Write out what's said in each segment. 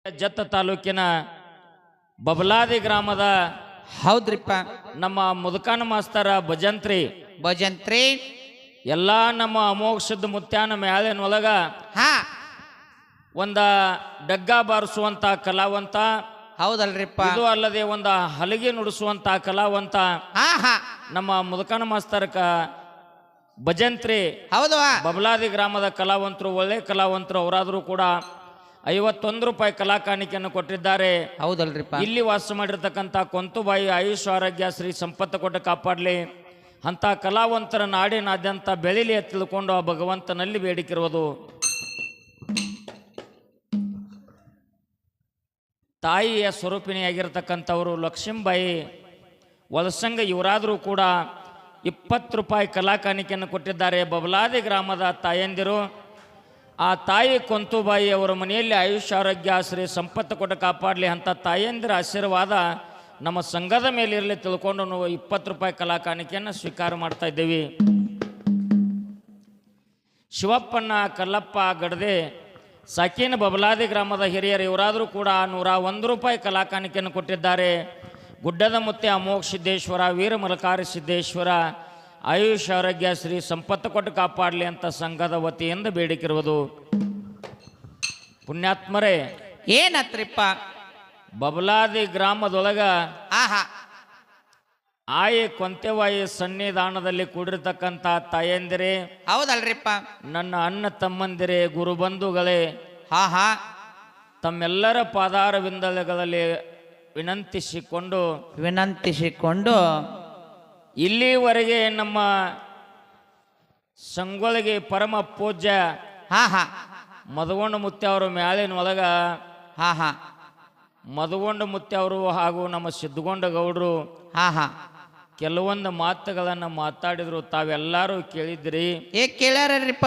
ಜತ್ತ ತಾಲೂಕಿನ ಬಬಲಾದಿ ಗ್ರಾಮದ ಹೌದ್ರಿಪ್ಪ. ನಮ್ಮ ಮುದುಕನ ಮಾಸ್ತರ ಭಜಂತ್ರಿ ಎಲ್ಲಾ ನಮ್ಮ ಅಮೋಘ ಮುತ್ಯಾನ ಮ್ಯಾಲಿನೊಳಗ ಹಾ ಒಂದ ಡಗ್ಗ ಬಾರಿಸುವಂತ ಕಲಾವಂತ. ಹೌದಲ್ರಿಪ್ಪ. ಇದು ಅಲ್ಲದೆ ಒಂದ ಹಲಗೆ ನುಡಿಸುವಂತ ಕಲಾವಂತ ಹಾ ಹಾ ನಮ್ಮ ಮುದುಕನ ಮಾಸ್ತರ ಭಜಂತ್ರಿ ಹೌದವಾ. ಬಬಲಾದಿ ಗ್ರಾಮದ ಕಲಾವಂತರು, ಒಳ್ಳೆ ಕಲಾವಂತರು. ಅವರಾದರೂ ಕೂಡ 51 ರೂಪಾಯಿ ಕಲಾ ಕಾಣಿಕೆಯನ್ನು ಕೊಟ್ಟಿದ್ದಾರೆ. ಹೌದಲ್ರಿಪ್ಪ. ಇಲ್ಲಿ ವಾಸ ಮಾಡಿರ್ತಕ್ಕಂಥ ಕೊಂತುಬಾಯಿ ಆಯುಷ್ ಆರೋಗ್ಯ ಶ್ರೀ ಸಂಪತ್ತು ಕೊಟ್ಟು ಕಾಪಾಡಲಿ, ಅಂತ ಕಲಾವಂತರ ನಾಡಿನಾದ್ಯಂತ ಬೆಳಿಲಿ ತಿಳ್ಕೊಂಡು ಆ ಭಗವಂತನಲ್ಲಿ ಬೇಡಿಕಿರುವುದು. ತಾಯಿಯ ಸ್ವರೂಪಿಣಿಯಾಗಿರ್ತಕ್ಕಂಥವರು ಲಕ್ಷ್ಮೀಬಾಯಿ ವಲಸಂಗ. ಇವರಾದರೂ ಕೂಡ 20 ರೂಪಾಯಿ ಕಲಾ ಕಾಣಿಕೆಯನ್ನು ಕೊಟ್ಟಿದ್ದಾರೆ. ಬಬಲಾದಿ ಗ್ರಾಮದ ತಾಯಂದಿರು, ಆ ತಾಯಿ ಕೊಂತುಬಾಯಿ ಅವರ ಮನೆಯಲ್ಲಿ ಆಯುಷ್ ಆರೋಗ್ಯ ಶ್ರೀ ಸಂಪತ್ತು ಕೊಟ್ಟು ಕಾಪಾಡಲಿ, ಅಂತ ತಾಯಂದಿರ ಆಶೀರ್ವಾದ ನಮ್ಮ ಸಂಘದ ಮೇಲೆ ಇರಲಿ ತಿಳ್ಕೊಂಡು ನಾವು 20 ರೂಪಾಯಿ ಕಲಾ ಕಾಣಿಕೆಯನ್ನು ಸ್ವೀಕಾರ ಮಾಡ್ತಾ ಇದ್ದೇವೆ. ಶಿವಪ್ಪಣ್ಣ ಕಲ್ಲಪ್ಪ ಗಡದೆ ಸಾಕಿನ ಬಬಲಾದಿ ಗ್ರಾಮದ ಹಿರಿಯರು, ಇವರಾದರೂ ಕೂಡ 101 ರೂಪಾಯಿ ಕಲಾ ಕಾಣಿಕೆಯನ್ನು ಕೊಟ್ಟಿದ್ದಾರೆ. ಗುಡ್ಡದ ಮುತ್ತೆ ಅಮೋಘ ಸಿದ್ದೇಶ್ವರ, ವೀರ ಮಲಕಾರಿ ಸಿದ್ದೇಶ್ವರ ಆಯುಷ್ ಆರೋಗ್ಯ ಶ್ರೀ ಸಂಪತ್ತು ಕೊಟ್ಟು ಕಾಪಾಡಲಿ ಅಂತ ಸಂಘದ ವತಿಯಿಂದ ಬೇಡಿಕಿರುವುದು. ಪುಣ್ಯಾತ್ಮರೇ, ಏನತ್ರಿಪ್ಪ? ಬಬಲಾದಿ ಗ್ರಾಮದೊಳಗ ಆಹಾ ಆಯಿ ಕೊಂತೆವಾಯಿ ಸನ್ನಿಧಾನದಲ್ಲಿ ಕೂಡಿರ್ತಕ್ಕಂಥ ತಾಯಂದಿರೇ, ಹೌದಲ್ರಿಪ್ಪ. ನನ್ನ ಅಣ್ಣ ತಮ್ಮಂದಿರೇ, ಗುರುಬಂಧುಗಳೇ, ಹಾ ಹಾ ತಮ್ಮೆಲ್ಲರ ಪಾದಾರವಿಂದಗಳಲ್ಲಿ ವಿನಂತಿಸಿಕೊಂಡು ಇಲ್ಲಿವರೆಗೆ ನಮ್ಮ ಸಂಗೊಳಿಗೆ ಪರಮ ಪೂಜ್ಯ ಹಾ ಹಾ ಮದಗೊಂಡ ಮುತ್ಯ ಅವರು ಮ್ಯಾಲಿನೊಳಗ ಹಾ ಹಾ ಮದಗೊಂಡ ಮುತ್ಯ ಅವರು ಹಾಗೂ ನಮ್ಮ ಸಿದ್ಧಗೊಂಡ ಗೌಡರು ಹಾ ಹಾ ಕೆಲವೊಂದು ಮಾತುಗಳನ್ನು ಮಾತಾಡಿದ್ರು. ತಾವೆಲ್ಲರೂ ಕೇಳಿದ್ರಿ. ಕೇಳ್ಯಾರ್ರಿಪ್ಪ?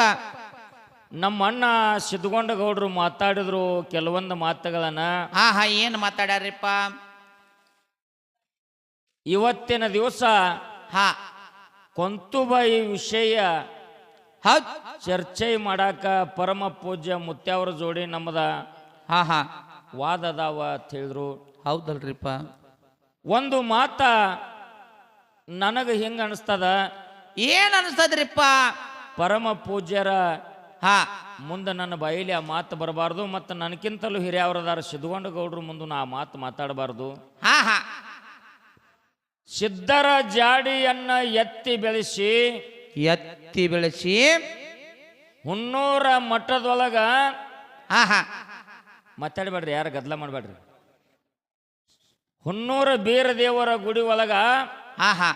ನಮ್ಮ ಅಣ್ಣ ಸಿದ್ಧಗೊಂಡ ಗೌಡರು ಮಾತಾಡಿದ್ರು ಕೆಲವೊಂದು ಮಾತುಗಳನ್ನ. ಹಾ ಹಾ ಏನು ಮಾತಾಡ್ಯಾರ್ರಿಪ್ಪ? ಇವತ್ತಿನ ದಿವಸ ಹಾ ಕೊಂತುಬಾಯಿ ವಿಷಯ ಹೌದ್ ಚರ್ಚೆ ಮಾಡಾಕ ಪರಮ ಪೂಜ್ಯ ಮುತ್ಯಾವ್ರ ಜೋಡಿ ನಮ್ಮದ ಹಾ ಹಾ ವಾದದಾವ ಅಂತ ಹೇಳಿದ್ರು. ಹೌದಲ್ರಿಪ್ಪ. ಒಂದು ಮಾತ ನನಗೆ ಹಿಂಗ ಅನಿಸ್ತದ, ಏನ್ ಅನಿಸ್ತದ್ರಿಪ್ಪ? ಪರಮ ಪೂಜ್ಯರ ಹಾ ಮುಂದೆ ನನ್ನ ಬಾಯಿಲಿ ಆ ಮಾತು ಬರಬಾರ್ದು, ಮತ್ತು ನನಗಿಂತಲೂ ಹಿರಿಯವರದಾರ ಸಿದ್ಧಗೊಂಡ ಗೌಡ್ರು ಮುಂದೆ ನಾ ಆ ಮಾತು ಮಾತಾಡಬಾರ್ದು. ಹಾ ಹಾ ಸಿದ್ಧರ ಜಾಡಿಯನ್ನ ಎತ್ತಿ ಬೆಳೆಸಿ ಹುನ್ನೂರ ಮಠದೊಳಗ ಹಾ ಹಾ ಮಾತಾಡಬೇಡ್ರಿ, ಯಾರು ಗದ್ದಲ ಮಾಡಬೇಡ್ರಿ. ಹುನ್ನೂರ ಬೀರ ದೇವರ ಗುಡಿ ಒಳಗ ಹಾ ಹಾ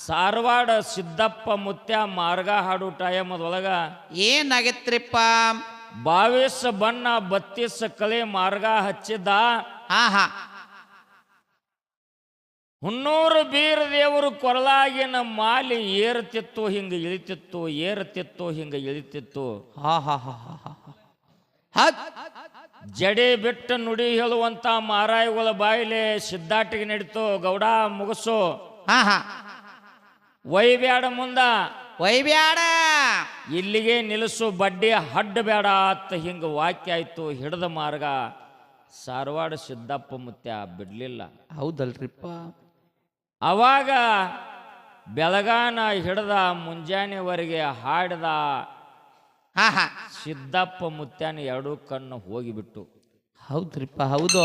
ಸಾರವಾಡ ಸಿದ್ದಪ್ಪ ಮುತ್ಯ ಮಾರ್ಗ ಹಾಡು ಟೈಮದೊಳಗ ಏನಾಗಿತ್ರಿಪ್ಪ? 22 ಬಣ್ಣ 32 ಕಲೆ ಮಾರ್ಗ ಹಚ್ಚಿದ್ದ. ಹಾ ಹಾ ಹುನ್ನೂರು ಬೀರ ದೇವರು ಕೊರಲಾಗಿನ ಮಾಲಿ ಏರುತ್ತಿತ್ತು, ಹಿಂಗ ಇಳಿತಿತ್ತು, ಏರುತ್ತಿತ್ತು, ಹಿಂಗ ಇಳಿತಿತ್ತು. ಹಾ ಹಾ ಹಾ ಹಾ ಜಡೆ ಬಿಟ್ಟು ನುಡಿ ಹೇಳುವಂತ ಮಾರಾಯಿಗಳ ಬಾಯಿಲೆ ಸಿದ್ದಾಟಿಗೆ ನಡೀತು. ಗೌಡ ಮುಗಸು, ಹಾ ಹಾ ಒಯ್ಬ್ಯಾಡ ಮುಂದ, ಒಯ್ಬ್ಯಾಡ ಇಲ್ಲಿಗೆ ನಿಲ್ಲಿಸು, ಬಡ್ಡಿ ಹಡ್ಡ ಬೇಡ ಅಂತ ಹಿಂಗ ವಾಕ್ಯ ಆಯ್ತು. ಹಿಡಿದ ಮಾರ್ಗ ಸಾರವಾಡ ಸಿದ್ದಪ್ಪ ಮುತ್ಯ ಬಿಡ್ಲಿಲ್ಲ. ಹೌದಲ್ರಿಪ್ಪ. ಅವಾಗ ಬೆಳಗಾನ ಹಿಡ್ದ ಮುಂಜಾನೆವರೆಗೆ ಹಾಡಿದ ಹಾ ಹಾ ಸಿದ್ದಪ್ಪ ಮುತ್ಯಾನ 2 ಕಣ್ಣು ಹೋಗಿಬಿಟ್ಟು. ಹೌದ್ರಿಪ್ಪ. ಹೌದು,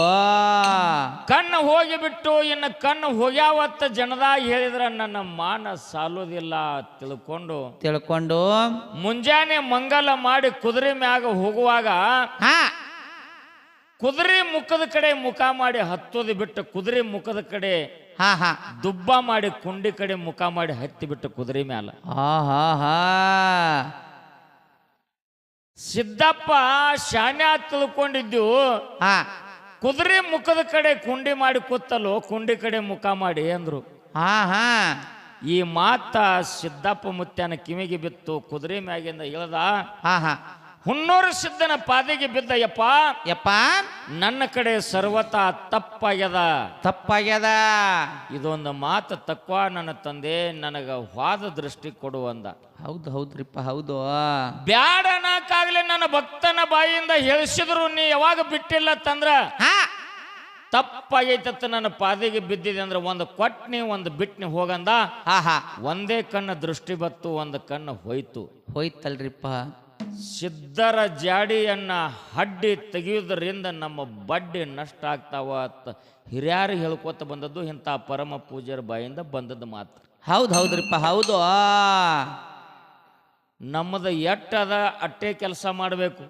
ಕಣ್ಣು ಹೋಗಿಬಿಟ್ಟು. ಇನ್ನು ಕಣ್ಣು ಹೋಗ್ಯಾವತ್ತ ಜನದಾಗ ಹೇಳಿದ್ರ ನನ್ನ ಮಾನ ಸಾಲೋದಿಲ್ಲ ತಿಳ್ಕೊಂಡು ಮುಂಜಾನೆ ಮಂಗಲ ಮಾಡಿ ಕುದುರೆ ಮ್ಯಾಗ ಹೋಗುವಾಗ ಹಾ ಕುದುರೆ ಮುಖದ ಕಡೆ ಮುಖ ಮಾಡಿ ಹತ್ತೋದು ಬಿಟ್ಟು, ಕುದುರೆ ಮುಖದ ಕಡೆ ಹಾ ಹಾ ದುಬ್ಬ ಮಾಡಿ ಕುಂಡಿ ಕಡೆ ಮುಖ ಮಾಡಿ ಹತ್ತಿ ಬಿಟ್ಟು ಕುದುರೆ ಮ್ಯಾಲ. ಹಾ ಹಾ ಹಾ ಸಿದ್ದಪ್ಪ ಶಾನ್ಯ ತಿಳ್ಕೊಂಡಿದ್ದು, ಹಾ ಕುದುರೆ ಮುಖದ ಕಡೆ ಕುಂಡಿ ಮಾಡಿ ಕೂತಲ್ಲೋ, ಕುಂಡಿ ಕಡೆ ಮುಖ ಮಾಡಿ ಅಂದ್ರು. ಹಾ ಹಾ ಈ ಮಾತ ಸಿದ್ದಪ್ಪ ಮುತ್ಯನ ಕಿವಿಗೆ ಬಿತ್ತು. ಕುದುರೆ ಮ್ಯಾಗಿಂದ ಇಳದ, ಹಾ ಹಾ ಹುನ್ನೂರು ಸಿದ್ಧನ ಪಾದಿಗೆ ಬಿದ್ದ ಯಪ್ಪ ಯಪ್ಪ ನನ್ನ ಕಡೆ ಸರ್ವತಾ ತಪ್ಪಾಗ್ಯದ. ತಪ್ಪಾಗ್ಯದ. ಇದೊಂದು ಮಾತು ತಕ್ವ ನನ್ನ ತಂದೆ ನನಗ ವಾದ ದೃಷ್ಟಿ ಕೊಡುವಂದ. ಹೌದು ಹೌದ್ರಿಪ್ಪ ಹೌದು. ಬ್ಯಾಡ ಅನ್ನಕ್ಕಾಗ್ಲಿ ನನ್ನ ಭಕ್ತನ ಬಾಯಿಯಿಂದ ಹೇಳಿಸಿದ್ರು ನೀ ಯಾವಾಗ ಬಿಟ್ಟಿಲ್ಲ ತಂದ್ರ ಹಾ ತಪ್ಪಾಗೈತತ್ತ ನನ್ನ ಪಾದಿಗೆ ಬಿದ್ದಿದೆ ಅಂದ್ರೆ ಒಂದು ಕೊಟ್ನಿ ಒಂದು ಬಿಟ್ನಿ ಹೋಗಂದ. ಹಾ ಹಾ ಒಂದೇ ಕಣ್ಣು ದೃಷ್ಟಿ ಬತ್ತು, ಒಂದು ಕಣ್ಣು ಹೋಯ್ತು. ಹೋಯ್ತಲ್ರಿಪ್ಪ. ಸಿದ್ಧರ ಜಾಡಿಯನ್ನ ಹಡ್ಡಿ ತೆಗೆಯುವುದರಿಂದ ನಮ್ಮ ಬಡ್ಡಿ ನಷ್ಟ ಆಗ್ತಾವ ಅಂತ ಹಿರಿಯರು ಹೇಳ್ಕೊತ ಬಂದದ್ದು ಇಂಥ ಪರಮ ಪೂಜ್ಯರ ಬಾಯಿಂದ ಬಂದದ್ದು ಮಾತು. ಹೌದು ಹೌದ್ರಿಪ್ಪ ಹೌದು. ನಮ್ಮದು ಎಟ್ಟದ ಅಟ್ಟೆ ಕೆಲಸ ಮಾಡಬೇಕು.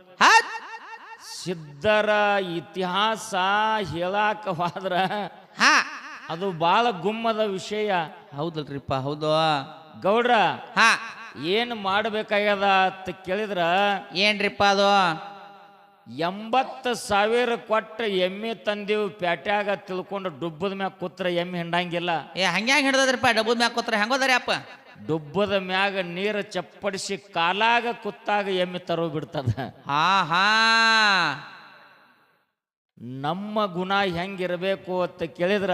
ಸಿದ್ಧರ ಇತಿಹಾಸ ಹೇಳಾಕವಾದ್ರ ಹಾ ಅದು ಬಹಳ ಗುಮ್ಮದ ವಿಷಯ. ಹೌದಲ್ರಿಪ್ಪ ಹೌದು. ಗೌಡ್ರ ಹಾ ಏನು ಮಾಡಬೇಕಾಗ್ಯದ ಅಂತ ಕೇಳಿದ್ರ ಏನ್ರಿಪ್ಪ ಅದು? 80,000 ಕೊಟ್ಟ ಎಮ್ಮೆ ತಂದೀವಿ ಪ್ಯಾಟ್ಯಾಗ ತಿಳ್ಕೊಂಡು ಡುಬ್ಬದ ಮ್ಯಾಗ ಕೂತ್ರ ಎಮ್ಮೆ ಹಿಂಡಂಗಿಲ್ಲ. ಹಂಗ್ಯಾಂಗ ಹಿಡ್ದದ್ರಿಪ್ಪ? ಡಬ್ಬದ ಮ್ಯಾಗ ಕೂತ್ರ ಹೆಂಗೋದ್ರಿ ಅಪ್ಪ? ಡುಬ್ಬದ ಮ್ಯಾಗ ನೀರು ಚಪ್ಪಡಿಸಿ ಕಾಲಾಗ ಕುತ್ತಾಗ ಎಮ್ಮೆ ತರೋ ಬಿಡ್ತದ. ಹಾ ಹಾ ನಮ್ಮ ಗುಣ ಹೆಂಗಿರಬೇಕು ಅಂತ ಕೇಳಿದ್ರ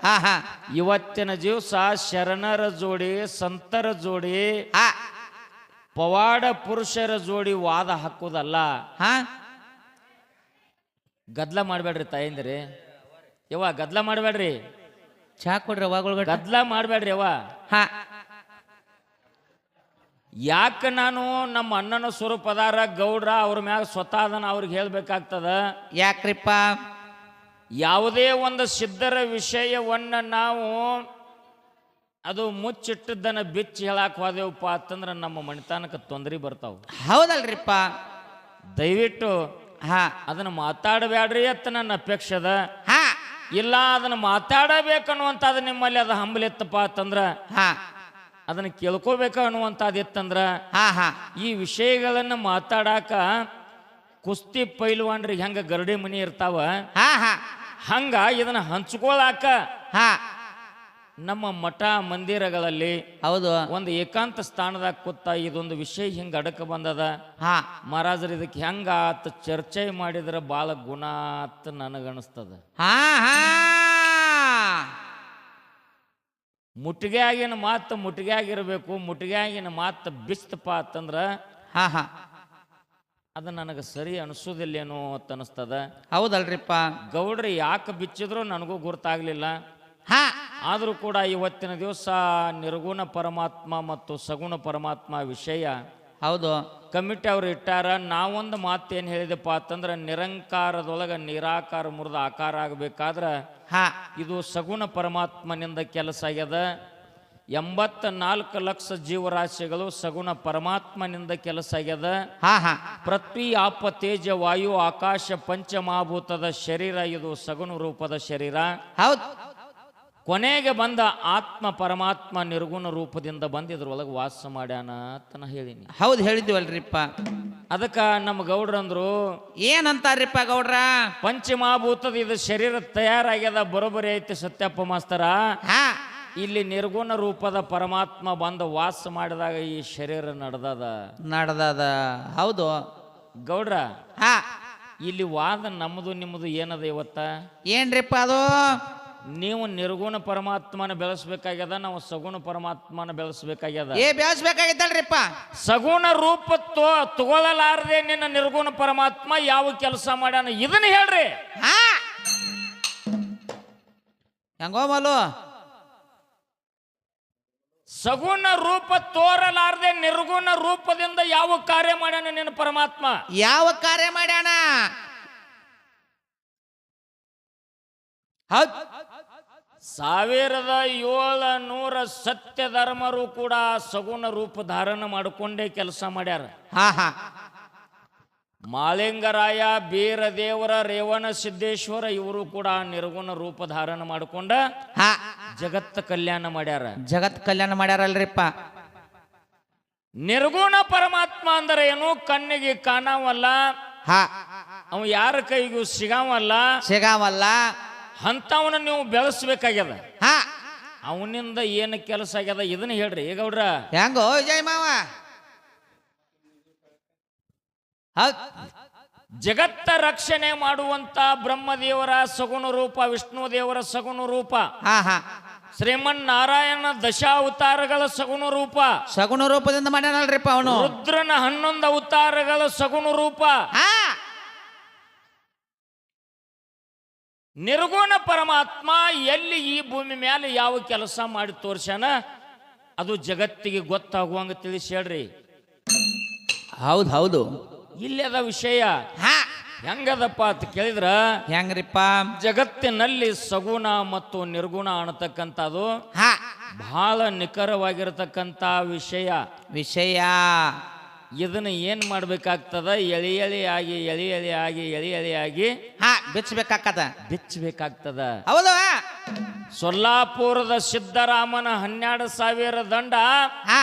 ಹಾ ಹಾ ಇವತ್ತಿನ ದಿವಸ ಶರಣರ ಜೋಡಿ, ಸಂತರ ಜೋಡಿ, ಹಾ ಪವಾಡ ಪುರುಷರ ಜೋಡಿ ವಾದ ಹಾಕುದಲ್ಲ. ಹಾ ಗದ್ಲ ಮಾಡಬೇಡ್ರಿ ತಾಯಂದಿರಿ. ಯವ್ವ ಗದ್ಲ ಮಾಡಬೇಡ್ರಿ. ಚಾ ಕೊಡ್ರಿ ಅವಾಗಲ್ಗಡ್ಡ. ಗದ್ಲ ಮಾಡಬೇಡ್ರಿ ಯವ್ವ. ಹಾ ಯಾಕೆ ನಾನು ನಮ್ಮ ಅಣ್ಣನ ಸ್ವರೂಪದಾರ ಗೌಡ್ರ ಅವ್ರ ಮ್ಯಾಗ ಸ್ವತಃ ಅದನ್ನ ಅವ್ರಿಗೆ ಹೇಳ್ಬೇಕಾಗ್ತದ. ಯಾಕ್ರಿಪ್ಪ? ಯಾವುದೇ ಒಂದು ಸಿದ್ಧರ ವಿಷಯವನ್ನ ನಾವು ಅದು ಮುಚ್ಚಿಟ್ಟದನ್ನ ಬಿಚ್ಚಿ ಹೇಳಕ್ ಹೋದೆವಪ್ಪ ಅಂತಂದ್ರೆ ನಮ್ಮ ಮಣಿತಾನಕ್ಕೆ ತೊಂದರೆ ಬರ್ತಾವ. ಹೌದಲ್ರಿಪ್ಪ. ದಯವಿಟ್ಟು ಹಾ ಅದನ್ನ ಮಾತಾಡಬೇಡ್ರಿ ಅಂತ ನನ್ನ ಅಪೇಕ್ಷೆ ಅದ. ಹಾ ಇಲ್ಲ ಅದನ್ನ ಮಾತಾಡಬೇಕನ್ನುವಂಥದ್ದು ನಿಮ್ಮಲ್ಲಿ ಅದು ಹಂಬಲಿತ್ತಪ್ಪ ಅಂತಂದ್ರ ಹಾ ಅದನ್ನ ಕೇಳ್ಕೋಬೇಕ ಅನ್ನುವಂಥದ್ದು ಇತ್ತಂದ್ರ ಹಾ ಹಾ ಈ ವಿಷಯಗಳನ್ನ ಮಾತಾಡಾಕ ಕುಸ್ತಿ ಪೈಲ್ವಾನ್ರಿಗೆ ಹೆಂಗ ಗರಡಿ ಮನಿ ಇರ್ತಾವ ಹಾ ಹಾ ಹಂಗ ಇದನ್ನ ಹಂಚ್ಕೊಳಾಕ ಹಾ ನಮ್ಮ ಮಠ ಮಂದಿರಗಳಲ್ಲಿ ಹೌದು ಒಂದು ಏಕಾಂತ ಸ್ಥಾನದಾಗ ಕೂತ ಇದೊಂದು ವಿಷಯ ಹಿಂಗ ಅಡಕ ಬಂದದ. ಹಾ ಮಹಾರಾಜರು ಇದಕ್ಕೆ ಹೆಂಗ ಆತ ಚರ್ಚೆ ಮಾಡಿದ್ರೆ ಬಾಳ ಗುಣ ಅಂತ ನನಗನಿಸ್ತದ. ಹಾ ಹಾ ಮುಟ್ಟಿಗೆಯಾಗಿನ ಮಾತು ಮುಟ್ಟಿಗೆಯಾಗಿರ್ಬೇಕು. ಮುಟ್ಟಿಗೆಯಾಗಿನ ಮಾತು ಬಿಸ್ತಪ್ಪ ಅಂತಂದ್ರ ಹಾ ಹಾ ಅದು ನನಗೆ ಸರಿ ಅನಿಸೋದಿಲ್ಲೇನೋ ಅಂತ ಅನಿಸ್ತದ. ಹೌದಲ್ರಿಪ್ಪ. ಗೌಡ್ರಿ ಯಾಕೆ ಬಿಚ್ಚಿದ್ರು ನನಗೂ ಗುರ್ತಾಗ್ಲಿಲ್ಲ. ಹಾ ಆದರೂ ಕೂಡ ಇವತ್ತಿನ ದಿವಸ ನಿರ್ಗುಣ ಪರಮಾತ್ಮ ಮತ್ತು ಸಗುಣ ಪರಮಾತ್ಮ ವಿಷಯ ಹೌದು ಕಮಿಟಿ ಅವ್ರು ಇಟ್ಟಾರ. ನಾವೊಂದು ಮಾತು ಏನು ಹೇಳಿದೆಪ್ಪ ಅಂತಂದ್ರೆ ನಿರಂಕಾರದೊಳಗೆ ನಿರಾಕಾರ ಮುರಿದ ಆಕಾರ ಆಗಬೇಕಾದ್ರೆ ಹಾ ಇದು ಸಗುಣ ಪರಮಾತ್ಮನಿಂದ ಕೆಲಸ ಆಗ್ಯದ. 84 ಲಕ್ಷ ಜೀವರಾಶಿಗಳು ಸಗುಣ ಪರಮಾತ್ಮನಿಂದ ಕೆಲಸ ಆಗ್ಯದ. ಹಾ ಹಾ ಪೃಥ್ವಿ ಆಪ ತೇಜ ವಾಯು ಆಕಾಶ ಪಂಚಮಹಾಭೂತದ ಶರೀರ ಇದು ಸಗುಣ ರೂಪದ ಶರೀರ. ಹೌದು ಕೊನೆಗೆ ಬಂದ ಆತ್ಮ ಪರಮಾತ್ಮ ನಿರ್ಗುಣ ರೂಪದಿಂದ ಬಂದು ಇದ್ರೊಳಗೆ ವಾಸ ಮಾಡ್ಯಾನ ಅಂತ ನಾ ಹೇಳಿನಿ. ಹೌದು ಹೇಳಿದ್ವಲ್ರಿಪ್ಪ. ಅದಕ್ಕೆ ನಮ್ಮ ಗೌಡ್ರಂದ್ರು ಏನಂತಾರ್ರಿಪ್ಪ ಗೌಡ್ರ? ಪಂಚಮಹಾಭೂತದ ಇದು ಶರೀರ ತಯಾರಾಗ್ಯದ, ಬರೋಬ್ಬರಿ ಐತಿ ಸತ್ಯಪ್ಪ ಮಾಸ್ತರ. ಹಾ ಇಲ್ಲಿ ನಿರ್ಗುಣ ರೂಪದ ಪರಮಾತ್ಮ ಬಂದು ವಾಸ ಮಾಡಿದಾಗ ಈ ಶರೀರ ನಡೆದದ. ಹೌದು ಗೌಡ್ರ. ಹಾ ಇಲ್ಲಿ ವಾದ ನಮ್ಮದು ನಿಮ್ಮದು ಏನದ ಇವತ್ತ? ಏನ್ರಿಪ್ಪ ಅದು? ನೀವು ನಿರ್ಗುಣ ಪರಮಾತ್ಮನ ಬೆಳೆಸ್ಬೇಕಾಗ್ಯದ, ನಾವು ಸಗುಣ ಪರಮಾತ್ಮನ ಬೆಳೆಸ್ಬೇಕಾಗ್ಯದ. ಬೆಳೆಸ್ಬೇಕಾಗಿತ್ತಲ್ರಿಪ್ಪ. ಸಗುಣ ರೂಪ ತಗೊಳ್ಳಲಾರದೆ ನಿನ್ನ ನಿರ್ಗುಣ ಪರಮಾತ್ಮ ಯಾವ ಕೆಲಸ ಮಾಡ್ಯಾನ ಇದನ್ನ ಹೇಳ್ರಿ. ಹಾ ಹೆಂಗೋ ಮಲು ಸಗುಣ ರೂಪ ತೋರಲಾರದೆ ನಿರ್ಗುಣ ರೂಪದಿಂದ ಯಾವ ಕಾರ್ಯ ಮಾಡ್ಯಾನ ನಿನ್ನ ಪರಮಾತ್ಮ? ಯಾವ ಕಾರ್ಯ ಮಾಡ್ಯಾನ? ಹೌದ್ 1700 ಸತ್ಯ ಧರ್ಮರು ಕೂಡ ಸಗುಣ ರೂಪ ಧಾರಣ ಮಾಡಿಕೊಂಡೇ ಕೆಲಸ ಮಾಡ್ಯಾರ. ಹಾ ಹಾ ಮಾಳಿಂಗರಾಯ, ಬೀರದೇವರ, ರೇವಣ ಸಿದ್ದೇಶ್ವರ ಇವರು ಕೂಡ ನಿರ್ಗುಣ ರೂಪ ಧಾರಣ ಮಾಡಿಕೊಂಡ ಹಾ ಜಗತ್ತ ಕಲ್ಯಾಣ ಮಾಡ್ಯಾರ. ಜಗತ್ ಕಲ್ಯಾಣ ಮಾಡ್ಯಾರಲ್ರಿಪ್ಪ. ನಿರ್ಗುಣ ಪರಮಾತ್ಮ ಅಂದ್ರೆ ಏನು? ಕಣ್ಣಿಗೆ ಕಾಣವಲ್ಲ, ಹಾ ಅವ ಯಾರ ಕೈಗೂ ಸಿಗಾವಲ್ಲ, ಸಿಗಾವಲ್ಲ. ಅಂತವನ್ನ ನೀವು ಬೆಳೆಸ್ಬೇಕಾಗ್ಯದ. ಹಾ ಅವನಿಂದ ಏನು ಕೆಲಸ ಆಗ್ಯದ ಇದನ್ನ ಹೇಳ್ರಿ ಗೌಡ್ರ. ಹೆಂಗೋ ವಿಜಯ್ ಮಾವ? ಹೌದ್ ಜಗತ್ತ ರಕ್ಷಣೆ ಮಾಡುವಂತ ಬ್ರಹ್ಮದೇವರ ಸಗುಣ ರೂಪ, ವಿಷ್ಣು ದೇವರ ಸಗುಣ ರೂಪ, ಹಾ ಹಾ ಶ್ರೀಮನ್ನಾರಾಯಣ ದಶಾವತಾರಗಳ ಸಗುಣ ರೂಪ, ಸಗುಣ ರೂಪದಿಂದ ಮಾಡ್ಯಾನಲ್ರಿಪ್ಪ ಅವನು. ರುದ್ರನ 11 ಅವತಾರಗಳ ಸಗುಣ ರೂಪ, ಹಾ ನಿರ್ಗುಣ ಪರಮಾತ್ಮ ಎಲ್ಲಿ ಈ ಭೂಮಿ ಮೇಲೆ ಯಾವ ಕೆಲಸ ಮಾಡಿ ತೋರ್ಸ್ಯಾನ ಅದು ಜಗತ್ತಿಗೆ ಗೊತ್ತಾಗುವಂಗ ತಿಳಿಸಿ ಹೇಳ್ರಿ. ಹೌದ್ ಹೌದು. ಇಲ್ಲದ ವಿಷಯ ಹಾ ಹೆಂಗದಪ್ಪ ಅಂತ ಕೇಳಿದ್ರ, ಹೆಂಗ್ರಿಪ್ಪ? ಜಗತ್ತಿನಲ್ಲಿ ಸಗುಣ ಮತ್ತು ನಿರ್ಗುಣ ಅನ್ನತಕ್ಕಂಥದ್ದು ಹಾ ಬಹಳ ನಿಖರವಾಗಿರತಕ್ಕಂಥ ವಿಷಯ. ವಿಷಯ ಇದನ್ನ ಏನ್ ಮಾಡ್ಬೇಕಾಗ್ತದ? ಎಳಿ ಎಳೆಯಾಗಿ ಎಳಿ ಎಳೆಯಾಗಿ ಎಳಿ ಎಳೆಯಾಗಿ ಹಾ ಬಿಚ್ಚಬೇಕಾಕದ, ಬಿಚ್ಚಬೇಕಾಗ್ತದ. ಹೌದು. ಸೊಲ್ಲಾಪುರದ ಸಿದ್ದರಾಮನ 12,000 ದಂಡ ಹಾ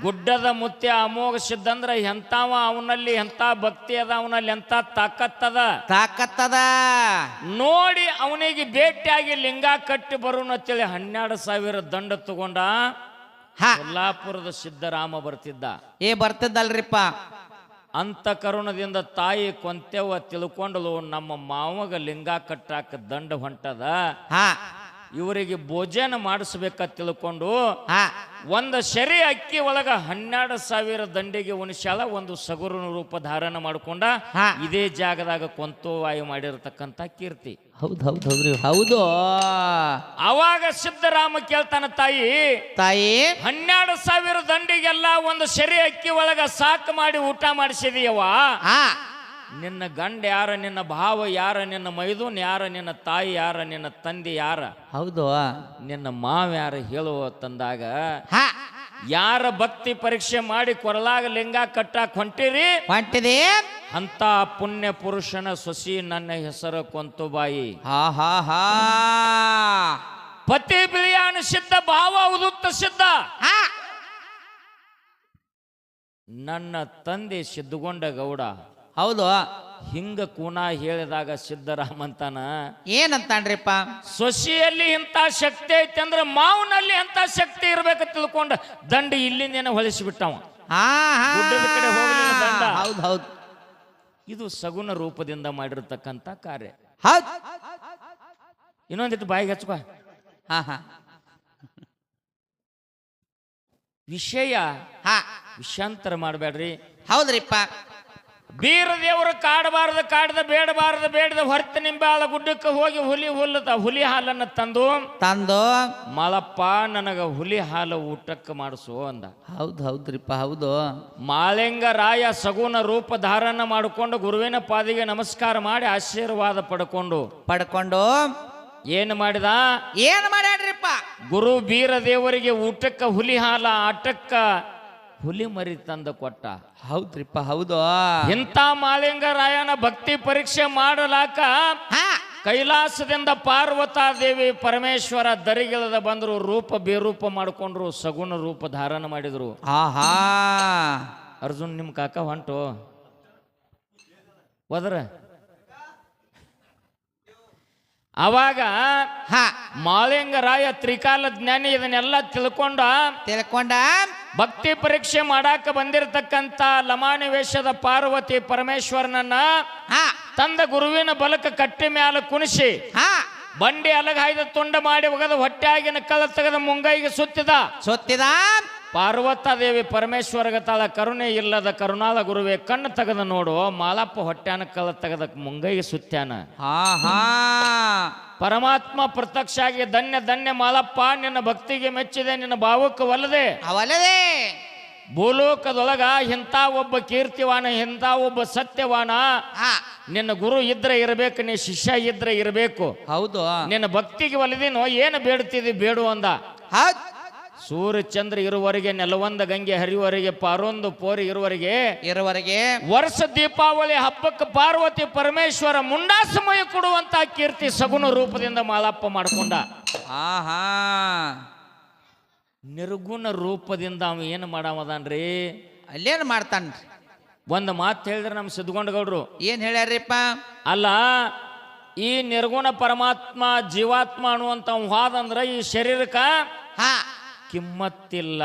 ಗುಡ್ಡದ ಮುತ್ಯ ಅಮೋಘ ಸಿದ್ದಂದ್ರ ಎಂತಾವ ಅವನಲ್ಲಿ ಎಂತ ಭಕ್ತಿ ಅದ, ಅವನಲ್ಲಿ ಎಂತ ತಾಕತ್ತದ ತಾಕತ್ತದ ನೋಡಿ ಅವನಿಗೆ ಭೇಟಿಯಾಗಿ ಲಿಂಗ ಕಟ್ಟಿ ಬರೋಣ ಅಂತೇಳಿ 12,000 ದಂಡ ತಗೊಂಡ ಹಾ ಸೊಲ್ಲಾಪುರದ ಸಿದ್ದರಾಮ ಬರ್ತಿದ್ದ. ಬರ್ತಿದ್ದಲ್ರಿಪ್ಪ. ಅಂತ ಕರುಣದಿಂದ ತಾಯಿ ಕೊಂತೆವ ತಿಳ್ಕೊಂಡಲು ನಮ್ಮ ಮಾವಗ ಲಿಂಗ ಕಟ್ಟಾಕ ದಂಡ ಹೊಂಟದ, ಹಾ ಇವರಿಗೆ ಭೋಜನ ಮಾಡಿಸ್ಬೇಕ ತಿಳ್ಕೊಂಡು ಹಾ ಒಂದು ಸೆರೆ ಅಕ್ಕಿ ಒಳಗ 12,000 ದಂಡಿಗೆ ಉಣಿಸ್ಯಾಳ. ಒಂದು ಸಗುರನ ರೂಪ ಧಾರಣ ಮಾಡ್ಕೊಂಡ ಹಾ. ಇದೇ ಜಾಗದಾಗ ಕೊಂತೋವಾಯಿ ಮಾಡಿರತಕ್ಕಂತ ಕೀರ್ತಿ. ಹೌದು ಹೌದು ಹೌದ್ರಿ ಹೌದು. ಅವಾಗ ಸಿದ್ದರಾಮ ಕೇಳ್ತಾನ, ತಾಯಿ ತಾಯಿ 12,000 ದಂಡಿಗೆಲ್ಲ ಒಂದು ಸೆರೆ ಅಕ್ಕಿ ಒಳಗ ಸಾಕು ಮಾಡಿ ಊಟ ಮಾಡಿಸಿದೀಯವ, ಹಾ ನಿನ್ನ ಗಂಡ ಯಾರ, ನಿನ್ನ ಭಾವ ಯಾರ, ನಿನ್ನ ಮೈದುನ್ ಯಾರ, ನಿನ್ನ ತಾಯಿ ಯಾರ, ನಿನ್ನ ತಂದೆ ಯಾರ, ಹೌದು, ನಿನ್ನ ಮಾವ ಯಾರ ಹೇಳುವ ತಂದಾಗ ಹಾ ಯಾರ ಭಕ್ತಿ ಪರೀಕ್ಷೆ ಮಾಡಿ ಕೊರಲಾಗ ಲಿಂಗ ಕಟ್ಟಾಕ್ ಹೊಂಟಿರಿ ಹೊಂಟಿದೆ ಅಂತ ಪುಣ್ಯ ಪುರುಷನ ಸೊಸಿ ನನ್ನ ಹೆಸರು ಕೊಂತುಬಾಯಿ. ಹಾ ಹಾ ಹಾ ಪತಿ ಬಿಳಿಯಾನ ಸಿದ್ಧ, ಭಾವ ಉದುತ್ತ ಸಿದ್ಧ, ಹಾ ನನ್ನ ತಂದೆ ಸಿದ್ಧಗೊಂಡ ಗೌಡ. ಹೌದು. ಹಿಂಗ ಕೂನ ಹೇಳಿದಾಗ ಸಿದ್ದರಾಮಂತಾನ, ಏನಂತಾನ್ರಿಪ್ಪ? ಸೊಸಿಯಲ್ಲಿ ಇಂಥ ಶಕ್ತಿ ಐತಿ ಅಂದ್ರೆ ಮಾವನಲ್ಲಿ ಎಂತ ಶಕ್ತಿ ಇರ್ಬೇಕು ತಿಳ್ಕೊಂಡ ದಂಡ ಇಲ್ಲಿಂದೇನೆ ಹೊಲಿಸಿಬಿಟ್ಟವ. ಹಾ ಹಾ ಗುಡ್ಡದ ಕಡೆ ಹೋಗ್ಲಿಲ್ಲ ದಂಡ. ಹೌದು ಹೌದು. ಇದು ಸಗುಣ ರೂಪದಿಂದ ಮಾಡಿರತಕ್ಕಂತ ಕಾರ್ಯ. ಹೌದು. ಇನ್ನೊಂದಿಟ್ಟು ಬಾಯಿಗೆ ಹಚ್ಕೋ. ಹಾ ಹಾ ವಿಷಯ ಹಾ ವಿಷಾಂತರ ಮಾಡಬೇಡ್ರಿ. ಹೌದ್ರಿಪ್ಪ. ಬೀರ ದೇವರು ಕಾಡಬಾರದು, ಕಾಡ್ದ ಬೇಡಬಾರದು, ಬೇಡದ ಹೊರತ ನಿಂಬಾಳ ಗುಡ್ಡಕ್ಕೆ ಹೋಗಿ ಹುಲಿ ಹಾಲನ್ನು ತಂದು ತಂದು ಮಳಪ್ಪ ನನಗ ಹುಲಿ ಹಾಲು ಊಟಕ್ಕೆ ಮಾಡಿಸು ಅಂದ. ಹೌದು ಹೌದ್ರಿಪ್ಪ ಹೌದು. ಮಾಳಿಂಗ ರಾಯ ಸಗುಣ ರೂಪ ಧಾರಣ ಮಾಡಿಕೊಂಡು ಗುರುವಿನ ಪಾದಿಗೆ ನಮಸ್ಕಾರ ಮಾಡಿ ಆಶೀರ್ವಾದ ಪಡ್ಕೊಂಡು ಏನು ಮಾಡಿದ? ಏನು ಮಾಡ್ಯಾಡ್ರಿಪ್ಪ? ಗುರು ಬೀರ ದೇವರಿಗೆ ಊಟಕ್ಕೆ ಹುಲಿ ಹಾಲ, ಆಟಕ್ಕ ಹುಲಿ ಮರಿ ತಂದು ಕೊಟ್ಟ. ಹೌದ್ರಿಪ್ಪ ಹೌದು. ಇಂಥ ಮಾಳಿಂಗ ರಾಯನ ಭಕ್ತಿ ಪರೀಕ್ಷೆ ಮಾಡಲಾಕ ಹಾ ಕೈಲಾಸದಿಂದ ಪಾರ್ವತಾದೇವಿ ಪರಮೇಶ್ವರ ದರಿಗಿಳದ ಬಂದರು, ರೂಪ ಬೇರೂಪ ಮಾಡಿಕೊಂಡ್ರು, ಸಗುಣ ರೂಪ ಧಾರಣ ಮಾಡಿದ್ರು. ಆಹಾ ಅರ್ಜುನ್ ನಿಮ್ಮ ಕಾಕ ಹೊಂಟು ಹೋದ್ರ ಅವಾಗ ಹಾ ಮಾಳಿಂಗ ರಾಯ ತ್ರಿಕಾಲ ಜ್ಞಾನಿ ಇದನ್ನೆಲ್ಲ ತಿಳ್ಕೊಂಡ ಭಕ್ತಿ ಪರೀಕ್ಷೆ ಮಾಡಾಕ ಬಂದಿರತಕ್ಕಂತ ಲಮಾನಿ ವೇಷದ ಪಾರ್ವತಿ ಪರಮೇಶ್ವರನನ್ನ ಹಾ ತಂದ ಗುರುವಿನ ಬಲಕ ಕಟ್ಟಿ ಮ್ಯಾಲ ಕುಣಿಸಿ ಹಾ ಬಂಡಿ ಅಲಗಾಯ್ದ ತುಂಡ ಮಾಡಿ ಒಗದ ಹೊಟ್ಟೆಯಾಗಿನ ಕಳ್ಳ ತೆಗೆದ ಮುಂಗೈಗೆ ಸುತ್ತಿದ ಪಾರ್ವತಾದೇವಿ ಪರಮೇಶ್ವರಗ ತಾಳ ಕರುಣೆ ಇಲ್ಲದ ಕರುಣಾಳ ಗುರುವೆ ಕಣ್ಣು ತೆಗೆದ ನೋಡು, ಮಾಲಪ್ಪ ಹೊಟ್ಟ್ಯಾನ ಕಳ್ಳ ತೆಗೆದ ಮುಂಗೈಗೆ ಸುತ್ತ್ಯಾನ. ಪರಮಾತ್ಮ ಪ್ರತ್ಯಕ್ಷ ಆಗಿ ಧನ್ಯ ಧನ್ಯ ಮಾಲಪ್ಪ, ನಿನ್ನ ಭಕ್ತಿಗೆ ಮೆಚ್ಚಿದೆ, ನಿನ್ನ ಭಾವಕ್ಕೆ ಒಲ್ಲದೆ ಭೂಲೋಕದೊಳಗ ಇಂಥ ಒಬ್ಬ ಕೀರ್ತಿವಾನ, ಇಂಥ ಒಬ್ಬ ಸತ್ಯವಾನ ನಿನ್ನ ಗುರು ಇದ್ರೆ ಇರಬೇಕು, ನೀ ಶಿಷ್ಯ ಇದ್ರೆ ಇರಬೇಕು. ಹೌದು. ನಿನ್ನ ಭಕ್ತಿಗೆ ಒಲಿದಿನೋ ಏನು ಬೇಡ್ತಿದಿ ಬೇಡು ಅಂದ. ಸೂರ್ಯ ಚಂದ್ರ ಇರುವವರೆಗೆ, ನೆಲವೊಂದ ಗಂಗೆ ಹರಿವರೆಗೆ, ಪಾರೊಂದು ಪೋರಿ ಇರುವವರೆಗೆ ವರ್ಷ ದೀಪಾವಳಿ ಹಬ್ಬಕ್ಕೆ ಪಾರ್ವತಿ ಪರಮೇಶ್ವರ ಮುಂಡಾಸಮಯ ಕೊಡುವಂತ ಕೀರ್ತಿ ಸಗುಣ ರೂಪದಿಂದ ಮಾಲಪ್ಪ ಮಾಡ್ಕೊಂಡ. ನಿರ್ಗುಣ ರೂಪದಿಂದ ಅವ ಏನು ಮಾಡಾಮದಾನ್ರಿ? ಅಲ್ಲೇನು ಮಾಡ್ತಾನ್ರಿ? ಒಂದು ಮಾತು ಹೇಳಿದ್ರೆ ನಮ್ಮ ಸಿದ್ಧಗೊಂಡಗೌಡ್ರು ಏನ್ ಹೇಳ್ಯಾರಿಪ್ಪ? ಅಲ್ಲ, ಈ ನಿರ್ಗುಣ ಪರಮಾತ್ಮ ಜೀವಾತ್ಮ ಅನ್ನುವಂತ ವಾದಂದ್ರ ಈ ಶರೀರಕ್ಕ ಕಿಮ್ಮತ್ತಿಲ್ಲ.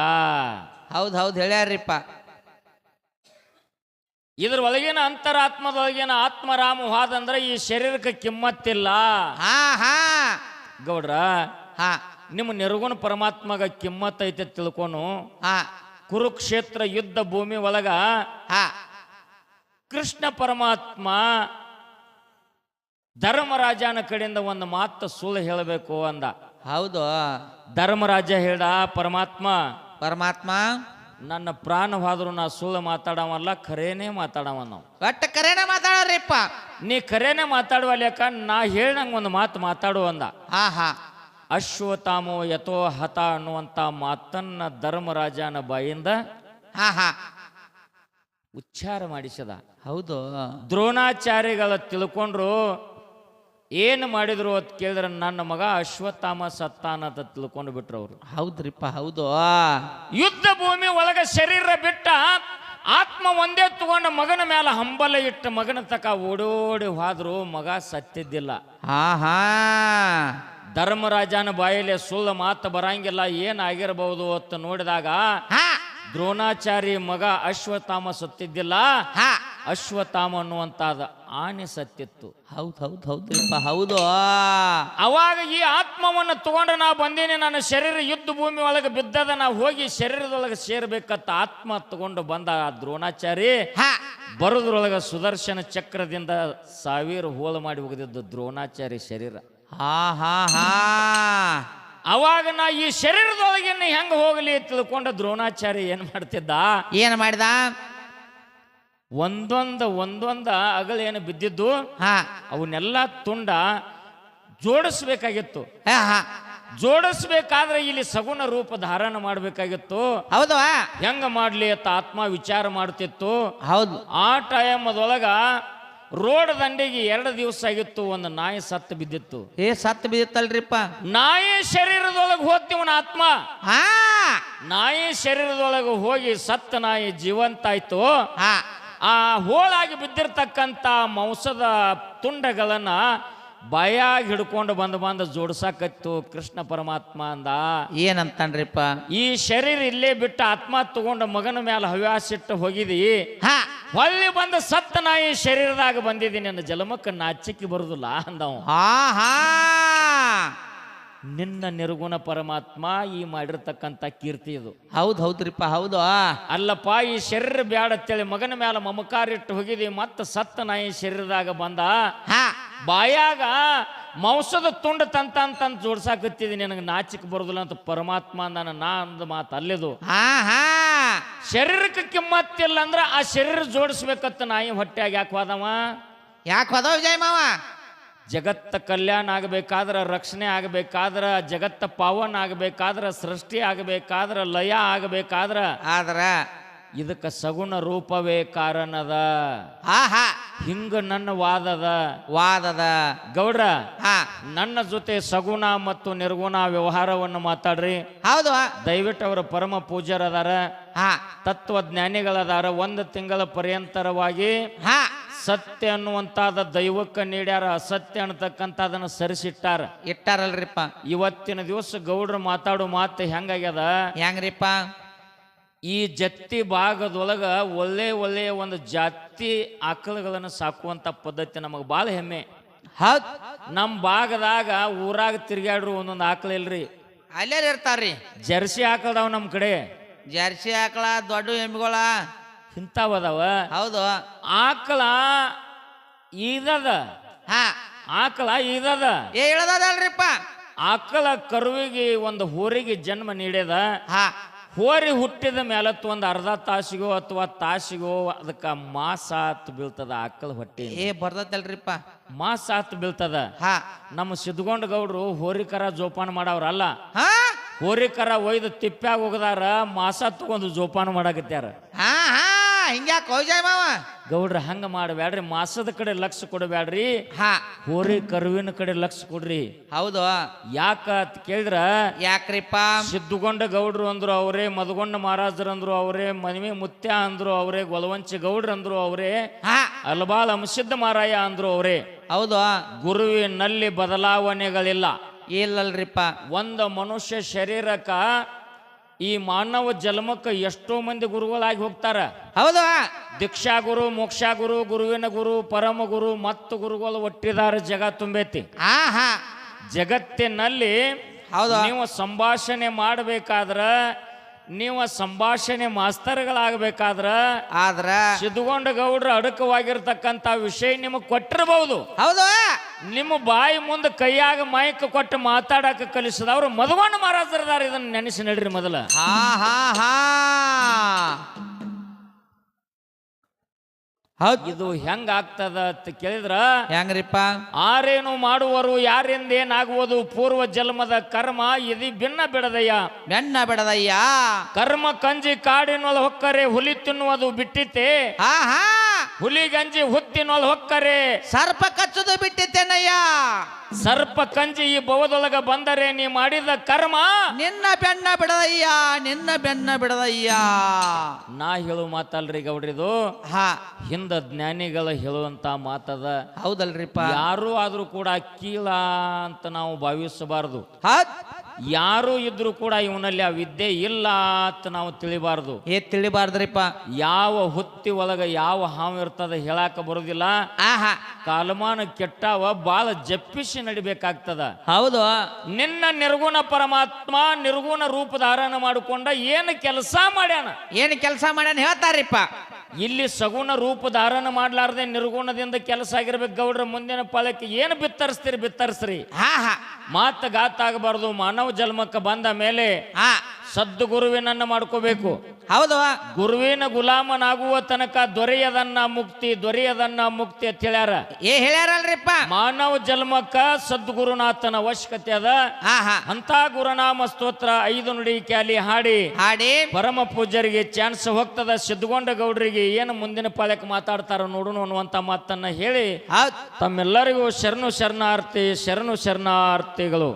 ಹೌದು ಹೌದು ಹೇಳ್ಯಾರಿಪ್ಪ. ಇದ್ರ ಒಳಗಿನ ಅಂತರಾತ್ಮದೊಳಗಿನ ಆತ್ಮರಾಮ ಹೋದಂದ್ರೆ ಈ ಶರೀರಕ್ಕೆ ಕಿಮ್ಮತ್ತಿಲ್ಲ. ಹಾ ಹಾ ಗೌಡ್ರ, ಹಾ ನಿಮ್ಮ ನಿರ್ಗುಣ ಪರಮಾತ್ಮಗ ಕಿಮ್ಮತ್ ಐತೆ ತಿಳ್ಕೊನು. ಹಾ ಕುರುಕ್ಷೇತ್ರ ಯುದ್ಧ ಭೂಮಿ ಒಳಗ ಹಾ ಕೃಷ್ಣ ಪರಮಾತ್ಮ ಧರ್ಮರಾಜನ ಕಡೆಯಿಂದ ಒಂದು ಮಾತು ಸುಳ್ಳು ಹೇಳಬೇಕು ಅಂದ. ಹೌದು. ಧರ್ಮರಾಜ ಹೇಳ್ದ, ಪರಮಾತ್ಮ ಪರಮಾತ್ಮ ನನ್ನ ಪ್ರಾಣವಾದ್ರು ನಾ ಸುಳ್ಳು ಮಾತಾಡವಲ್ಲ, ಖರೇನೇ ಮಾತಾಡವ. ನಾವು ಒಟ್ಟ ಕರೆನ ಮಾತಾಡೋರಿಪ್ಪ. ನೀ ಖರೇನೆ ಮಾತಾಡುವ ಲೆಕ್ಕ ನಾ ಹೇಳ್ದಂಗ ಒಂದು ಮಾತು ಮಾತಾಡು ಅಂದ. ಹಾ ಹಾ ಅಶ್ವತ್ಥಾಮೋ ಯಥೋ ಹತ ಅನ್ನುವಂತ ಮಾತನ್ನ ಧರ್ಮರಾಜನ ಬಾಯಿಂದ ಹಾ ಹಾ ಉಚ್ಚಾರ ಮಾಡಿಸದ. ಹೌದು. ದ್ರೋಣಾಚಾರ್ಯಗಳ ತಿಳ್ಕೊಂಡ್ರು. ಏನು ಮಾಡಿದ್ರು ಅಂತ ಕೇಳಿದ್ರೆ ನನ್ನ ಮಗ ಅಶ್ವತ್ಥಾಮ ಸತ್ತಾನ ಅಂತ ತಿಳ್ಕೊಂಡು ಬಿಟ್ರು ಅವರು. ಹೌದ್ರಿಪ್ಪ ಹೌದು. ಯುದ್ಧ ಭೂಮಿ ಒಳಗ ಶರೀರ ಬಿಟ್ಟ ಆತ್ಮ ಒಂದೇ ತಗೊಂಡ ಮಗನ ಮೇಲೆ ಹಂಬಲ ಇಟ್ಟು ಮಗನ ತಕ ಓಡೋಡಿ ಹೋದ್ರು, ಮಗ ಸತ್ತಿದ್ದಿಲ್ಲ. ಹಾ ಹಾ ಧರ್ಮರಾಜನ ಬಾಯಲ್ಲಿ ಸುಳ್ಳು ಮಾತು ಬರಂಗಿಲ್ಲ, ಏನಾಗಿರಬಹುದು ಅಂತ ನೋಡಿದಾಗ ಹಾ ದ್ರೋಣಾಚಾರಿ ಮಗ ಅಶ್ವತ್ಥಾಮ ಸತ್ತಿದ್ದಿಲ್ಲ, ಹಾ ಅಶ್ವತ್ಥಾಮ ಅನ್ನುವಂತಾದ ಆನೆ ಸತ್ತಿತ್ತು. ಹೌದು ಹೌದು ಹೌದ್ರಿಪ್ಪ ಹೌದು. ಅವಾಗ ಈ ಆತ್ಮವನ್ನು ತಗೊಂಡು ನಾ ಬಂದೀನಿ, ನನ್ನ ಶರೀರ ಯುದ್ಧ ಭೂಮಿ ಒಳಗೆ ಬಿದ್ದದ, ನಾ ಹೋಗಿ ಶರೀರದೊಳಗೆ ಸೇರ್ಬೇಕಂತ ಆತ್ಮ ತಗೊಂಡು ಬಂದ ಆ ದ್ರೋಣಾಚಾರಿ. ಹಾ ಬರೋದ್ರೊಳಗೆ ಸುದರ್ಶನ ಚಕ್ರದಿಂದ 1000 ಹೋಳು ಮಾಡಿ ಹೋಗದಿದ್ದು ದ್ರೋಣಾಚಾರಿ ಶರೀರ. ಹಾ ಹಾ ಹಾ ಅವಾಗ ನಾ ಈ ಶರೀರದೊಳಗೆ ಹೆಂಗ ಹೋಗಲಿ ತಿಳ್ಕೊಂಡ ದ್ರೋಣಾಚಾರಿ ಏನ್ ಮಾಡ್ತಿದ್ದ, ಏನ್ ಮಾಡಿದ, ಒಂದೊಂದ ಅಗಳೇನು ಬಿದ್ದಿದ್ದು ಹಾ ಅವನ್ನೆಲ್ಲ ತುಂಡ ಜೋಡಿಸ್ಬೇಕಾಗಿತ್ತು. ಹಾ ಹಾ ಜೋಡಿಸ್ಬೇಕಾದ್ರೆ ಇಲ್ಲಿ ಸಗುಣ ರೂಪ ಧಾರಣ ಮಾಡ್ಬೇಕಾಗಿತ್ತು. ಹೌದು ಹೆಂಗ ಮಾಡ್ಲಿ ಅಂತ ಆತ್ಮ ವಿಚಾರ ಮಾಡ್ತಿತ್ತು. ಹೌದು. ಆ ಟೈಮದೊಳಗ ರೋಡ್ ದಂಡೆಗೆ 2 ದಿವಸ ಆಗಿತ್ತು, ಒಂದು ನಾಯಿ ಸತ್ತು ಬಿದ್ದಿತ್ತು. ಸತ್ತು ಬಿದ್ದಿತ್ತಲ್ರಿಪ್ಪ. ನಾಯಿ ಶರೀರದೊಳಗೆ ಹೋಗ್ತೀವನ ಆತ್ಮ, ಹಾ ನಾಯಿ ಶರೀರದೊಳಗೆ ಹೋಗಿ ಸತ್ತ ನಾಯಿ ಜೀವಂತ ಆಯ್ತು. ಹಾ ಆ ಹೋಳಾಗಿ ಬಿದ್ದಿರ್ತಕ್ಕಂಥ ಮಾಂಸದ ತುಂಡಗಳನ್ನ ಬಾಯಾಗಿ ಹಿಡ್ಕೊಂಡು ಬಂದು ಜೋಡ್ಸಾಕತ್ತು ಕೃಷ್ಣ ಪರಮಾತ್ಮ ಅಂದ. ಏನಂತನ್ರಿಪ್ಪ, ಈ ಶರೀರ ಇಲ್ಲೇ ಬಿಟ್ಟು ಆತ್ಮ ತಗೊಂಡು ಮಗನ ಮೇಲೆ ಹವ್ಯಾಸಿಟ್ಟು ಹೋಗಿದಿ, ಹಾ ಹೊಳ್ಳಿ ಬಂದ ಸತ್ತ ನಾಯಿ ಶರೀರದಾಗ ಬಂದಿದ್ದೀನಿ, ನನ್ನ ಜಲಮಕ್ಕ ನಾಚಿಕೆ ಬರುದಿಲ್ಲ ಅಂದವ. ಹಾ ಹಾ ನಿನ್ನ ನಿರ್ಗುಣ ಪರಮಾತ್ಮ ಈ ಮಾಡಿರ್ತಕ್ಕಂಥ ಕೀರ್ತಿ ಇದು. ಹೌದು ಹೌದ್ರಿಪ್ಪ ಹೌದು. ಅಲ್ಲಪ್ಪ, ಈ ಶರೀರ ಬ್ಯಾಡ ಅಂತೇಳಿ ಮಗನ ಮೇಲೆ ಮಮಕಾರ ಇಟ್ಟು ಹೋಗಿದಿ, ಮತ್ತ ಸತ್ತ ನಾಯಿ ಶರೀರದಾಗ ಬಂದ, ಹಾ ಬಾಯಾಗ ಮಾಂಸದ ತುಂಡ ತಂತ ಜೋಡ್ಸಾಕತ್ತಿದಿ, ನಿನಗೆ ನಾಚಿಕೆ ಬರುದಿಲ್ಲ ಅಂತ ಪರಮಾತ್ಮ ಅಂದಾನ. ನಾ ಅಂದ ಮಾತು ಅಲ್ಲಿದು. ಹಾ ಹಾ ಶರೀರಕ್ಕೆ ಕಿಮ್ಮತ್ತಿಲ್ಲ ಅಂದ್ರ ಆ ಶರೀರ ಜೋಡಿಸ್ಬೇಕತ್ತ ನಾಯಿ ಹೊಟ್ಟೆಯಾಗ ಯಾಕೆ ಹೋದವ? ಯಾಕೆ ಹೋದವ ವಿಜಯ ಮಾವ? ಜಗತ್ತ ಕಲ್ಯಾಣ ಆಗಬೇಕಾದ್ರ, ರಕ್ಷಣೆ ಆಗಬೇಕಾದ್ರ, ಜಗತ್ತ ಪಾವನ ಆಗಬೇಕಾದ್ರ, ಸೃಷ್ಟಿ ಆಗಬೇಕಾದ್ರ, ಲಯ ಆಗಬೇಕಾದ್ರ ಆದ್ರ ಇದಕ್ಕ ಸಗುಣ ರೂಪವೇ ಕಾರಣದ. ಹಾ ಹಾ ಹಿಂಗ ನನ್ನ ವಾದದ ಗೌಡ್ರ, ಹಾ ನನ್ನ ಜೊತೆ ಸಗುಣ ಮತ್ತು ನಿರ್ಗುಣ ವ್ಯವಹಾರವನ್ನು ಮಾತಾಡ್ರಿ. ಹೌದು. ದಯವಿಟ್ಟು ಅವರ ಪರಮ ಪೂಜ್ಯರದಾರ, ಹಾ ತತ್ವಜ್ಞಾನಿಗಳದಾರ. 1 ತಿಂಗಳ ಪರ್ಯಂತರವಾಗಿ ಹಾ ಸತ್ಯ ಅನ್ನುವಂತಾದ ದೈವಕ್ಕೆ ನೀಡ್ಯಾರ, ಅಸತ್ಯ ಅನ್ನತಕ್ಕಂಥದನ್ನ ಸರಿಸಿಟ್ಟಾರ, ಇಟ್ಟಾರಲ್ರಿಪ್ಪ. ಇವತ್ತಿನ ದಿವಸ ಗೌಡ್ರು ಮಾತಾಡೋ ಮಾತು ಹೆಂಗಾಗ್ಯದ, ಹೆಂಗ್ರಿಪ್ಪ? ಈ ಜತ್ತಿ ಭಾಗದೊಳಗ ಒಳ್ಳೆಯ ಒಂದು ಜಾತಿ ಆಕಳುಗಳನ್ನು ಸಾಕುವಂತ ಪದ್ಧತಿ ನಮಗೆ ಭಾಳ ಹೆಮ್ಮೆ. ಹೌದ್. ನಮ್ಮ ಭಾಗದಾಗ ಊರಾಗ ತಿರ್ಗಾಡ್ರು ಒಂದೊಂದು ಆಕಳ ಇಲ್ರಿ, ಅಲ್ಲೇ ಇರ್ತಾರ್ರಿ. ಜರ್ಸಿ ಆಕಳದಾವ ನಮ್ಮ ಕಡೆ, ಜರ್ಸಿ ಆಕಳ, ದೊಡ್ಡ ಎಮ್ಮಿಗಳ ಇಂಥವದಾವ. ಹೌದು. ಆಕಳ ಇದದ, ಹಾ ಆಕಳ ಇದದ, ಹೇಳದಲ್ರಿಪ್ಪ. ಆಕಳ ಕರುವಿಗೆ ಒಂದು ಹೋರಿಗೆ ಜನ್ಮ ನೀಡ್ಯದ. ಹಾ ಹೋರಿ ಹುಟ್ಟಿದ ಮೇಲತ್ತು ಒಂದು ಅರ್ಧ ತಾಸಿಗೋ ಅಥವಾ ತಾಸಿಗೋ ಅದಕ್ಕ ಮಾಸ ಹತ್ತು ಬೀಳ್ತದ. ಆಕಳ ಹೊಟ್ಟೆ ಬರ್ತದಲ್ರಿಪ್ಪ, ಮಾಸ ಹತ್ತು ಬೀಳ್ತದ. ಹಾ ನಮ್ಮ ಸಿದ್ಧಗೊಂಡ ಗೌಡ್ರು ಹೋರಿಕರ ಜೋಪಾನ ಮಾಡವ್ರಲ್ಲ, ಹಾ ಹೋರಿಕರ ಒಯ್ದು ತಿಪ್ಪ್ಯಾಗ ಹೋಗದಾರ, ಮಾಸ ತಗೊಂಡು ಜೋಪಾನ ಮಾಡಾಕತ್ಯಾರ. ಹಾ ಹಾ ಹಿಂಗ್ಯಾಕ ವಿಜಯ ಮಾವ? ಗೌಡ್ರ ಹಂಗ ಮಾಡಬೇಡ್ರಿ, ಮಾಸದ ಕಡೆ ಲಕ್ಷ ಕೊಡಬೇಡ್ರಿ, ಹಾ ಹೋರಿ ಕರುವಿನ ಕಡೆ ಲಕ್ಷ ಕೊಡ್ರಿ. ಹೌದು. ಯಾಕ ಅಂತ ಕೇಳಿದ್ರ, ಯಾಕ್ರಿಪ್ಪ? ಸಿದ್ಧಗೊಂಡ ಗೌಡ್ರು ಅಂದ್ರು ಅವರೇ, ಮದಗೊಂಡ ಮಹಾರಾಜರು ಅಂದ್ರು ಅವರೇ, ಮನಿಮೆ ಮುತ್ಯ ಅಂದ್ರು ಅವರೇ, ಗೊಲವಂಚಿ ಗೌಡ್ರು ಅಂದ್ರು ಅವರೇ, ಹಾ ಅಲ್ಬಾಳ ಅಂಶಿದ್ದ ಮಾರಾಯ ಅಂದ್ರು ಅವರೇ. ಹೌದು. ಗುರುವಿನಲ್ಲಿ ಬದಲಾವಣೆಗಳಿಲ್ಲ. ಇಲ್ಲಲ್ರಿಪ್ಪ. ಒಂದು ಮನುಷ್ಯ ಶರೀರಕ್ಕ ಈ ಮಾನವ ಜನ್ಮಕ್ಕೆ ಎಷ್ಟೋ ಮಂದಿ ಗುರುಗಳಾಗಿ ಹೋಗ್ತಾರ. ಹೌದು ದೀಕ್ಷಾ ಗುರು, ಮೋಕ್ಷ ಗುರು, ಗುರುವಿನ ಗುರು, ಪರಮ ಗುರು ಮತ್ತು ಗುರುಗಳು ಒಟ್ಟಿದ್ದಾರೆ. ಜಗ ತುಂಬೈತಿ. ಹಾ ಹಾ ಜಗತ್ತಿನಲ್ಲಿ ಹೌದು ನೀವು ಸಂಭಾಷಣೆ ಮಾಡಬೇಕಾದ್ರ, ನೀವು ಸಂಭಾಷಣೆ ಮಾಸ್ತರ್ಗಳಾಗಬೇಕಾದ್ರ ಆದ್ರ ಸಿದ್ಧಗೊಂಡ ಗೌಡ್ರ ಅಡಕವಾಗಿರ್ತಕ್ಕಂಥ ವಿಷಯ ನಿಮಗೆ ಕೊಟ್ಟಿರಬಹುದು. ಹೌದು ನಿಮ್ಮ ಬಾಯಿ ಮುಂದೆ ಕೈಯಾಗ ಮೈಕ್ ಕೊಟ್ಟು ಮಾತಾಡಕ ಕಲಿಸಿದವ್ರು ಮಧುವಣ್ಣ ಮಹಾರಾಜರದಾರ. ಇದನ್ನ ನೆನೆಸಿ ನಡ್ರಿ ಮೊದಲ. ಹಾ ಹಾ ಹಾ ಹೌದು. ಇದು ಹೆಂಗ ಆಗ್ತದ ಅಂತ ಕೇಳಿದ್ರ, ಹೆಂಗ್ರಿಪ್ಪ? ಆರೇನು ಮಾಡುವರು ಯಾರಿಂದೇನಾಗುವುದು, ಪೂರ್ವ ಜನ್ಮದ ಕರ್ಮ ಇದು ಭಿನ್ನ ಬಿಡದಯ್ಯ. ಬೆನ್ನ ಬಿಡದಯ್ಯ. ಕರ್ಮ ಕಂಜಿ ಕಾಡಿನೊಳ ಹೊಕ್ಕರೆ ಹುಲಿ ತಿನ್ನುವುದು ಬಿಟ್ಟಿತೆ, ಹಾ ಹಾ ಹುಲಿ ಗಂಜಿ ಹುತ್ತಿನೊಳ ಹೊಕ್ಕರೆ ಸರ್ಪ ಕಚ್ಚುದು ಬಿಟ್ಟಿದ್ದೇನಯ್ಯ. ಸರ್ಪ ಕಂಜಿ ಈ ಭವದೊಳಗ ಬಂದರೆ ನೀ ಮಾಡಿದ ಕರ್ಮ ನಿನ್ನ ಬೆನ್ನ ಬಿಡದಯ್ಯ, ನಿನ್ನ ಬೆನ್ನ ಬಿಡದಯ್ಯ. ನಾ ಹೇಳು ಮಾತಲ್ರಿ ಗೌಡ್ರಿದು, ಹಾ ಹಿಂದ ಜ್ಞಾನಿಗಳ ಹೇಳುವಂತ ಮಾತದ. ಹೌದಲ್ರಿಪ್ಪ. ಯಾರು ಆದ್ರೂ ಕೂಡ ಕೀಳ ಅಂತ ನಾವು ಭಾವಿಸಬಾರದು. ಹೌದ್. ಯಾರು ಇದ್ರು ಕೂಡ ಇವನಲ್ಲಿ ಆ ವಿದ್ಯೆ ಇಲ್ಲ ಅಂತ ನಾವು ತಿಳಿಬಾರ್ದು. ತಿಳಿಬಾರ್ದ್ರಿಪ್ಪ. ಯಾವ ಹುತ್ತಿ ಒಳಗ ಯಾವ ಹಾವು ಇರ್ತದ ಹೇಳಾಕ ಬರುದಿಲ್ಲ. ಆಹಾ ಕಾಲಮಾನ ಕೆಟ್ಟಾವ ಬಾಳ ಜಪ್ಪಿಸಿ ನಡಿಬೇಕಾಗ್ತದ. ಹೌದು. ನಿನ್ನ ನಿರ್ಗುಣ ಪರಮಾತ್ಮ ನಿರ್ಗುಣ ರೂಪ ಧಾರಣ ಮಾಡಿಕೊಂಡ ಏನು ಕೆಲಸ ಮಾಡ್ಯಾನ, ಏನು ಕೆಲಸ ಮಾಡ್ಯಾನ ಹೇಳ್ತಾರಿಪ್ಪ. ಇಲ್ಲಿ ಸಗುಣ ರೂಪ ಧಾರಣ ಮಾಡ್ಲಾರ್ದೆ ನಿರ್ಗುಣದಿಂದ ಕೆಲಸ ಆಗಿರ್ಬೇಕು. ಗೌಡ್ರ ಮುಂದಿನ ಪಾಲಕ್ಕೆ ಏನು ಬಿತ್ತರಿಸ್ತೀರಿ ಬಿತ್ತರಿಸ್ರಿ. ಹಾ ಹಾ ಮಾತ ಗಾತ ಆಗಬಾರ್ದು. ಮಾನವ ಜನ್ಮಕ್ಕೆ ಬಂದ ಮೇಲೆ ಹಾ ಸದ್ದು ಗುರುವಿನನ್ನ ಮಾಡ್ಕೋಬೇಕು. ಹೌದು. ಗುರುವಿನ ಗುಲಾಮನಾಗುವ ತನಕ ದೊರೆಯದನ್ನ ಮುಕ್ತಿ, ದೊರೆಯದನ್ನ ಮುಕ್ತಿ ಅಂತ ಹೇಳ್ಯಾರ. ಹೇಳ್ಯಾರಲ್ರಿಪ್ಪ. ಮಾನವ ಜನ್ಮಕ್ಕ ಸದ್ಗುರುನಾಥನ ಅವಶ್ಯಕತೆ ಅದ. ಹಾ ಹಾ ಅಂತ ಗುರುನಾಮ ಸ್ತೋತ್ರ 5 ನುಡಿ ಕ್ಯಾಲಿ ಹಾಡಿ ಹಾಡಿ ಪರಮ ಪೂಜ್ಯರಿಗೆ ಚಾನ್ಸ್ ಹೋಗ್ತದ. ಸಿದ್ಧಗೊಂಡ ಗೌಡ್ರಿಗೆ ಏನು ಮುಂದಿನ ಪಾಳ್ಯಕ್ಕೆ ಮಾತಾಡ್ತಾರ ನೋಡೋಣ ಅನ್ನುವಂತ ಮಾತನ್ನ ಹೇಳಿ ಹೌದ್. ತಮ್ಮೆಲ್ಲರಿಗೂ ಶರಣು ಶರಣಾರ್ಥಿ, ಶರಣು ಶರಣಾರ್ಥಿಗಳು.